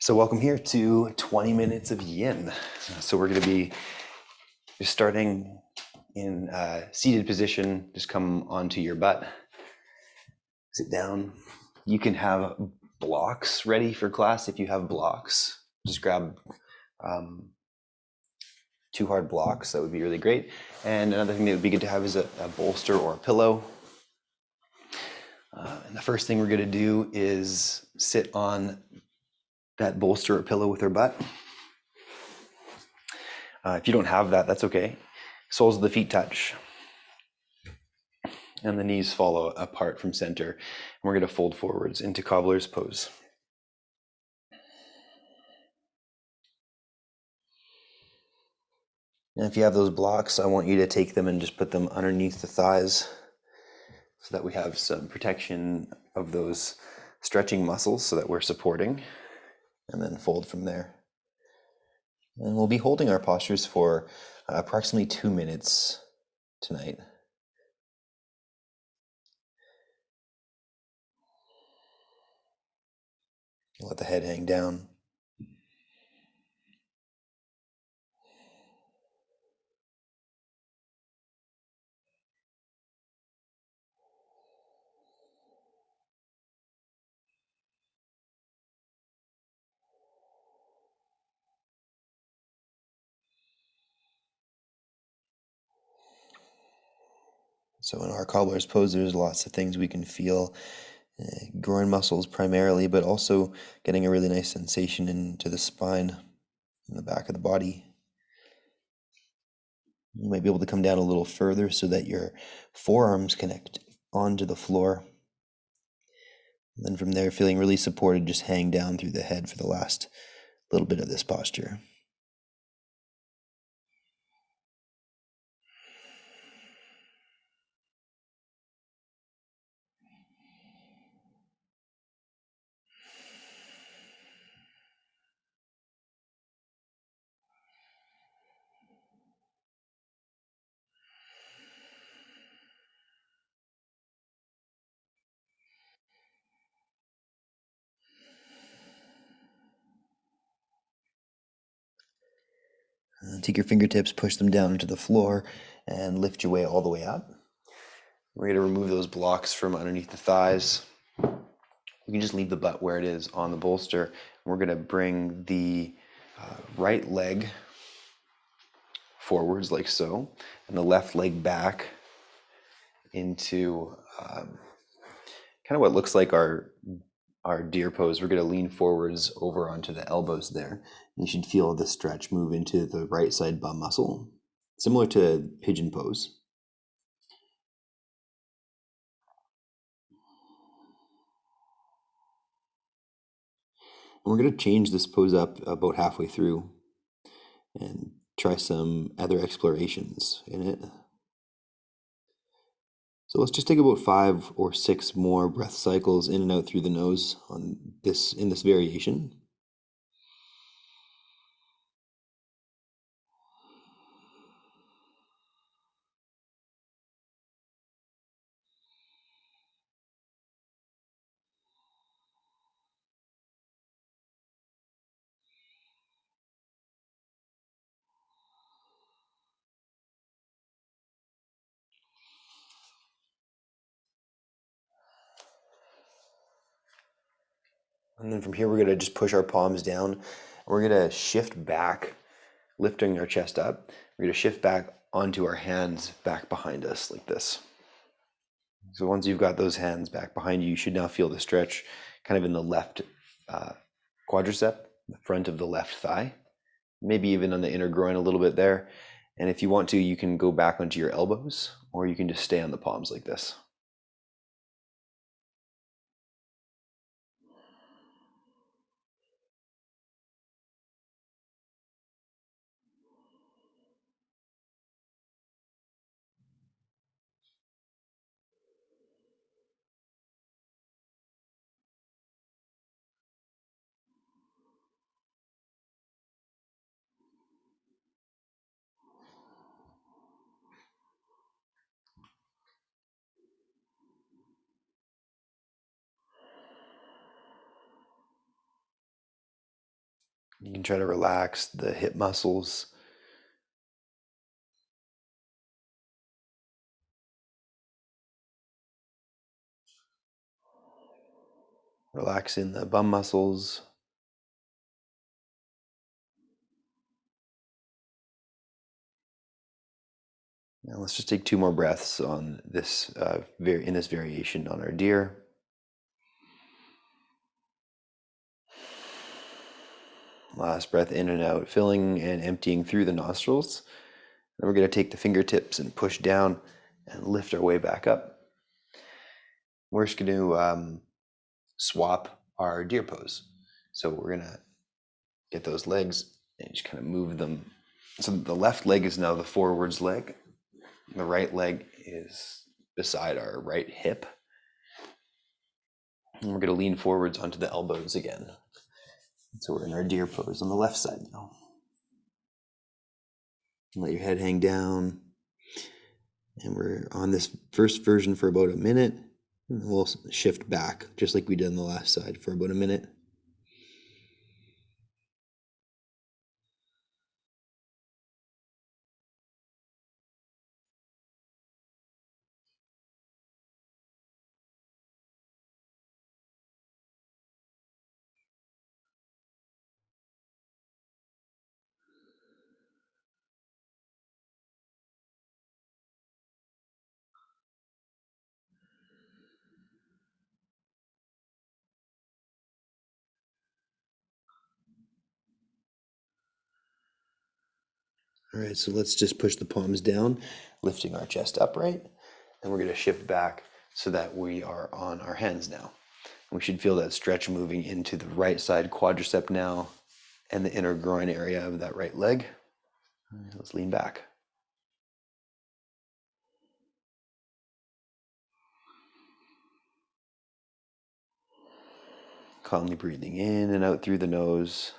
So welcome here to 20 minutes of yin. So we're going to be just starting in a seated position. Just come onto your butt, sit down. You can have blocks ready for class if you have blocks. Just grab 2 hard blocks. That would be really great. And another thing that would be good to have is a bolster or a pillow. And the first thing we're going to do is sit on that bolster or pillow with our butt. If you don't have that, that's okay. Soles of the feet touch. And the knees follow apart from center. And we're going to fold forwards into Cobbler's pose. And if you have those blocks, I want you to take them and just put them underneath the thighs so that we have some protection of those stretching muscles so that we're supporting, and then fold from there. And we'll be holding our postures for approximately 2 minutes tonight. Let the head hang down. So in our Cobbler's pose, there's lots of things we can feel. Groin muscles primarily, but also getting a really nice sensation into the spine and the back of the body. You might be able to come down a little further so that your forearms connect onto the floor. And then from there, feeling really supported, just hang down through the head for the last little bit of this posture. Take your fingertips, push them down into the floor, and lift your way all the way up. We're going to remove those blocks from underneath the thighs. You can just leave the butt where it is on the bolster. We're going to bring the right leg forwards like so, and the left leg back into kind of what looks like our deer pose. We're going to lean forwards over onto the elbows there. You should feel the stretch move into the right side bum muscle, similar to pigeon pose. And we're going to change this pose up about halfway through and try some other explorations in it. So let's just take about 5 or 6 more breath cycles in and out through the nose in this variation. And then from here, we're going to just push our palms down. We're going to shift back, lifting our chest up. We're going to shift back onto our hands back behind us like this. So once you've got those hands back behind you, you should now feel the stretch kind of in the left quadricep, the front of the left thigh, maybe even on the inner groin a little bit there. And if you want to, you can go back onto your elbows, or you can just stay on the palms like this. You can try to relax the hip muscles. Relaxing the bum muscles. Now let's just take 2 more breaths on this in this variation on our deer. Last breath in and out, filling and emptying through the nostrils. Then we're going to take the fingertips and push down and lift our way back up. We're just going to swap our deer pose. So we're going to get those legs and just kind of move them. So the left leg is now the forwards leg. The right leg is beside our right hip. And we're going to lean forwards onto the elbows again. So we're in our deer pose on the left side now. Let your head hang down. And we're on this first version for about a minute. And then we'll shift back, just like we did on the last side, for about a minute. All right, so let's just push the palms down, lifting our chest upright. And we're going to shift back so that we are on our hands now. We should feel that stretch moving into the right side quadricep now and the inner groin area of that right leg. Let's lean back. Calmly breathing in and out through the nose.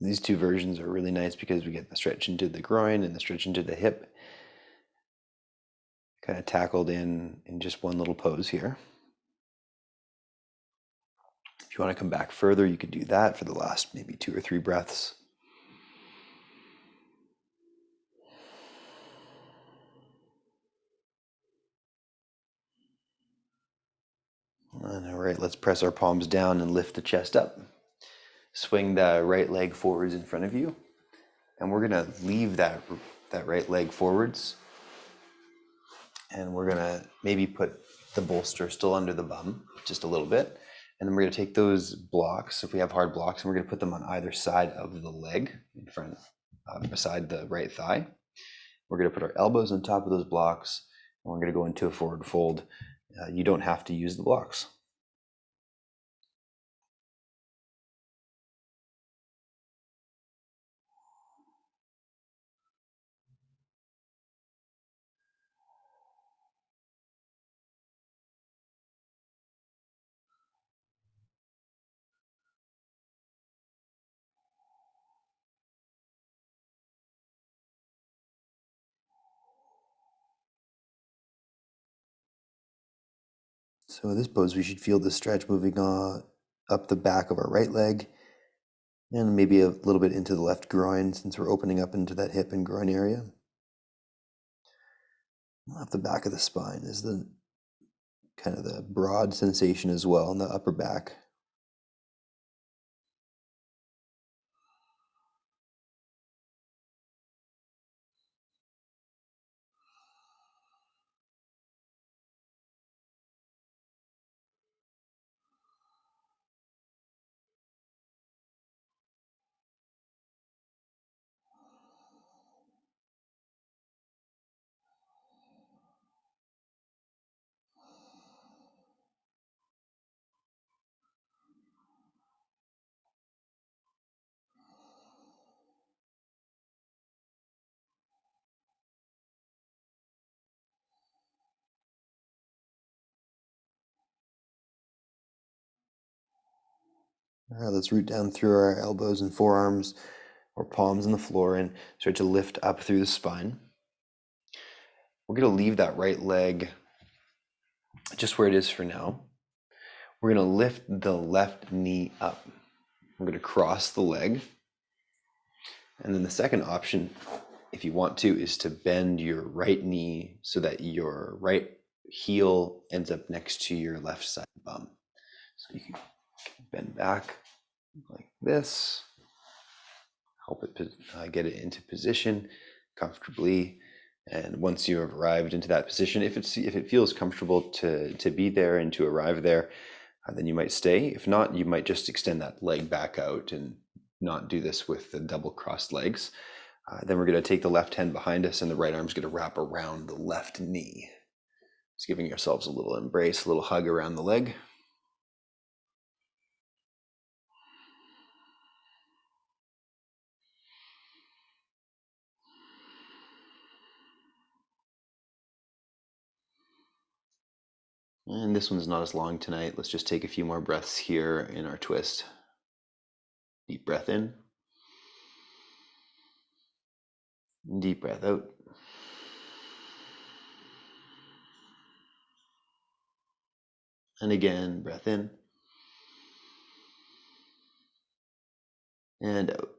These 2 versions are really nice because we get the stretch into the groin and the stretch into the hip, kind of tackled in just one little pose here. If you want to come back further, you could do that for the last maybe 2 or 3 breaths. And all right, let's press our palms down and lift the chest up. Swing the right leg forwards in front of you. And we're going to leave that right leg forwards. And we're going to maybe put the bolster still under the bum, just a little bit. And then we're going to take those blocks, if we have hard blocks, and we're going to put them on either side of the leg, in front, beside the right thigh. We're going to put our elbows on top of those blocks, and we're going to go into a forward fold. You don't have to use the blocks. So in this pose, we should feel the stretch moving up the back of our right leg, and maybe a little bit into the left groin, since we're opening up into that hip and groin area. Off the back of the spine is the kind of the broad sensation as well in the upper back. Let's root down through our elbows and forearms or palms on the floor and start to lift up through the spine. We're going to leave that right leg just where it is for now. We're going to lift the left knee up. We're going to cross the leg. And then the second option, if you want to, is to bend your right knee so that your right heel ends up next to your left side bum. So you can bend back like this, help it get it into position comfortably. And once you have arrived into that position, if it feels comfortable to be there and to arrive there, then you might stay. If not, you might just extend that leg back out and not do this with the double crossed legs. Then we're going to take the left hand behind us and the right arm's going to wrap around the left knee. Just giving yourselves a little embrace, a little hug around the leg. And this one's not as long tonight. Let's just take a few more breaths here in our twist. Deep breath in. Deep breath out. And again, breath in. And out.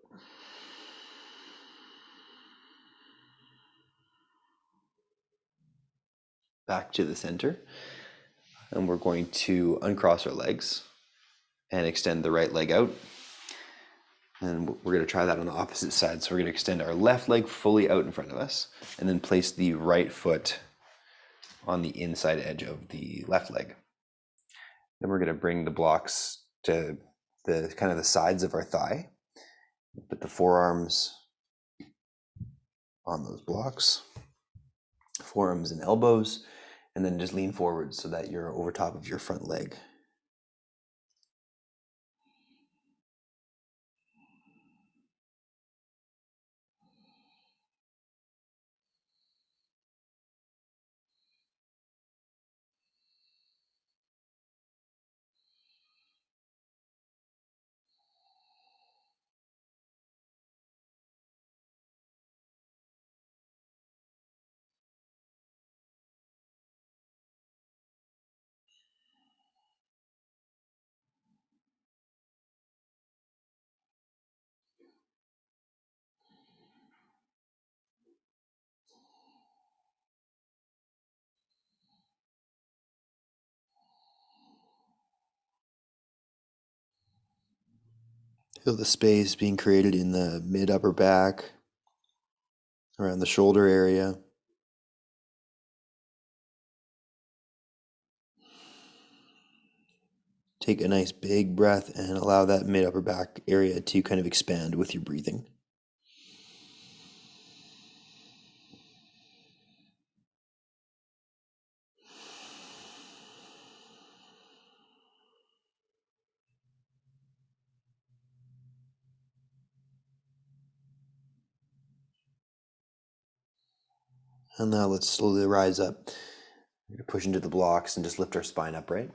Back to the center. And we're going to uncross our legs and extend the right leg out. And we're going to try that on the opposite side. So we're going to extend our left leg fully out in front of us and then place the right foot on the inside edge of the left leg. Then we're going to bring the blocks to the kind of the sides of our thigh. Put the forearms on those blocks, forearms and elbows, and then just lean forward so that you're over top of your front leg. Feel the space being created in the mid-upper back, around the shoulder area. Take a nice big breath and allow that mid-upper back area to kind of expand with your breathing. And now let's slowly rise up. We're going to push into the blocks and just lift our spine upright.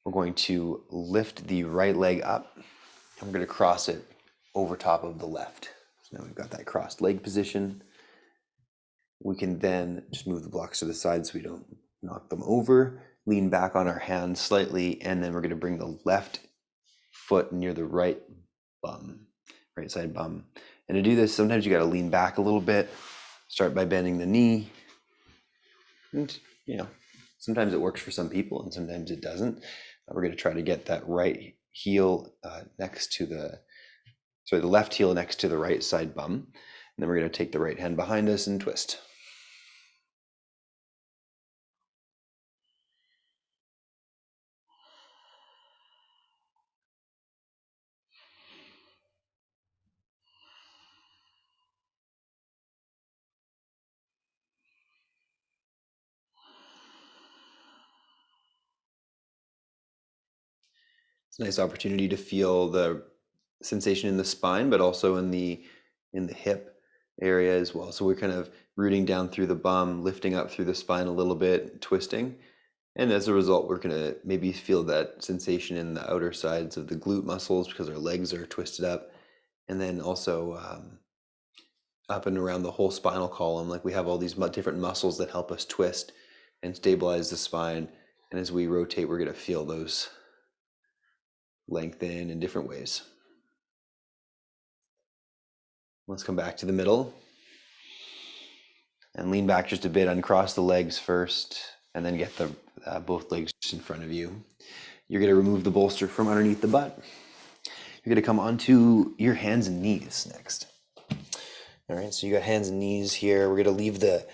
We're going to lift the right leg up and we're going to cross it over top of the left. So now we've got that crossed leg position. We can then just move the blocks to the side so we don't knock them over, lean back on our hands slightly, and then we're going to bring the left foot near the right bum, right side bum. And to do this, sometimes you got to lean back a little bit. Start by bending the knee. And, sometimes it works for some people and sometimes it doesn't. We're going to try to get that right heel next to the left heel next to the right side bum. And then we're going to take the right hand behind us and twist. It's a nice opportunity to feel the sensation in the spine, but also in the hip area as well. So we're kind of rooting down through the bum, lifting up through the spine a little bit, twisting. And as a result, we're going to maybe feel that sensation in the outer sides of the glute muscles because our legs are twisted up. And then also up and around the whole spinal column, like we have all these different muscles that help us twist and stabilize the spine. And as we rotate, we're going to feel those lengthen in different ways. Let's come back to the middle and lean back just a bit, uncross the legs first, and then get the both legs just in front of you. You're going to remove the bolster from underneath the butt. You're going to come onto your hands and knees next. All right, so you got hands and knees here. We're going to leave the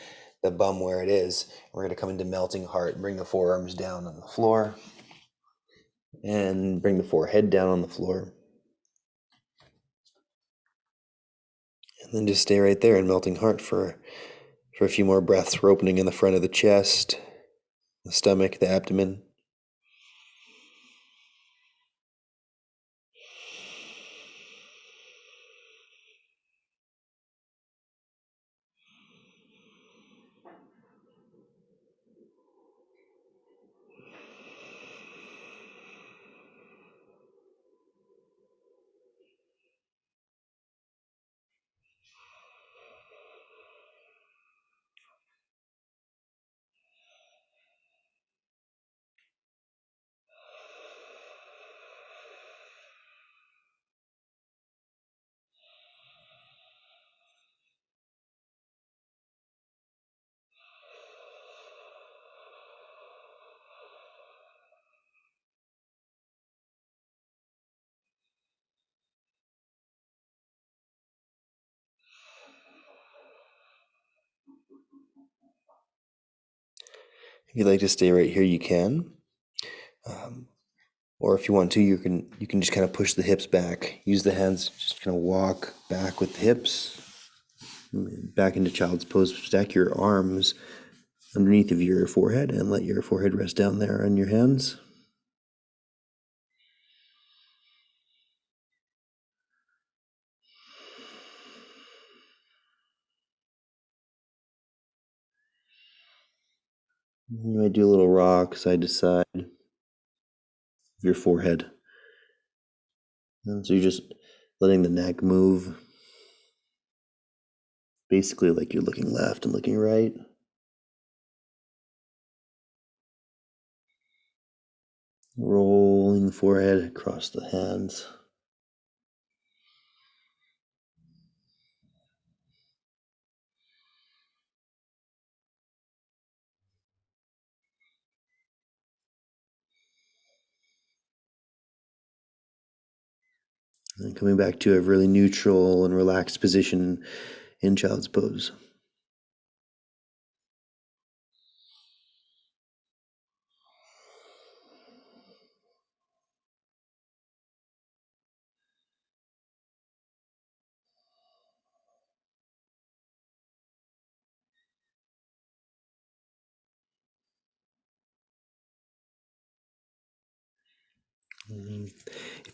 bum where it is. We're going to come into melting heart and bring the forearms down on the floor and bring the forehead down on the floor. And then just stay right there in melting heart for a few more breaths. We're opening in the front of the chest, the stomach, the abdomen. If you'd like to stay right here, you can. Or if you want to, you can just kind of push the hips back. Use the hands, just kind of walk back with the hips, back into child's pose. Stack your arms underneath of your forehead and let your forehead rest down there on your hands. You might do a little rock side to side of your forehead. And so you're just letting the neck move, basically like you're looking left and looking right. Rolling the forehead across the hands. And coming back to a really neutral and relaxed position in child's pose.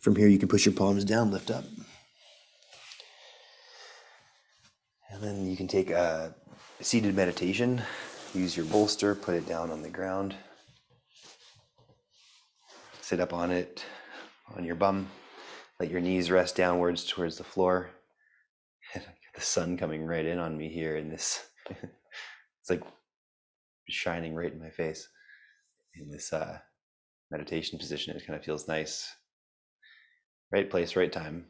From here, you can push your palms down, lift up. And then you can take a seated meditation. Use your bolster, put it down on the ground. Sit up on it, on your bum. Let your knees rest downwards towards the floor. The sun coming right in on me here in this. It's like shining right in my face in this meditation position. It kind of feels nice. Right place, right time.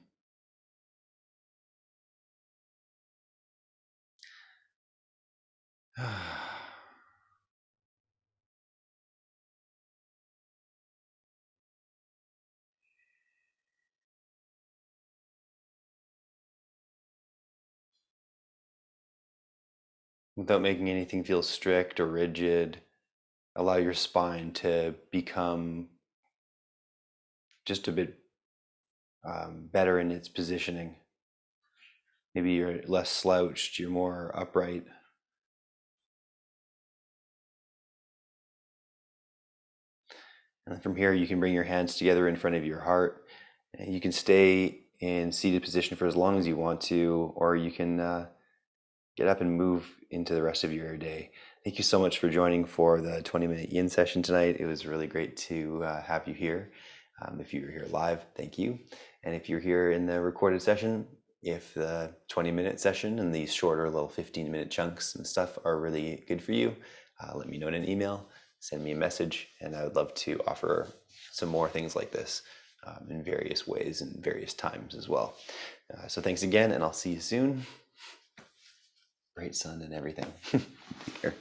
Without making anything feel strict or rigid, allow your spine to become just a bit better in its positioning. Maybe you're less slouched, you're more upright. And from here, you can bring your hands together in front of your heart. And you can stay in seated position for as long as you want to, or you can get up and move into the rest of your day. Thank you so much for joining for the 20-minute yin session tonight. It was really great to have you here. If you were here live, thank you. And if you're here in the recorded session, if the 20-minute session and these shorter little 15-minute chunks and stuff are really good for you, let me know in an email, send me a message, and I would love to offer some more things like this in various ways and various times as well. So thanks again, and I'll see you soon. Great sun and everything. Take care.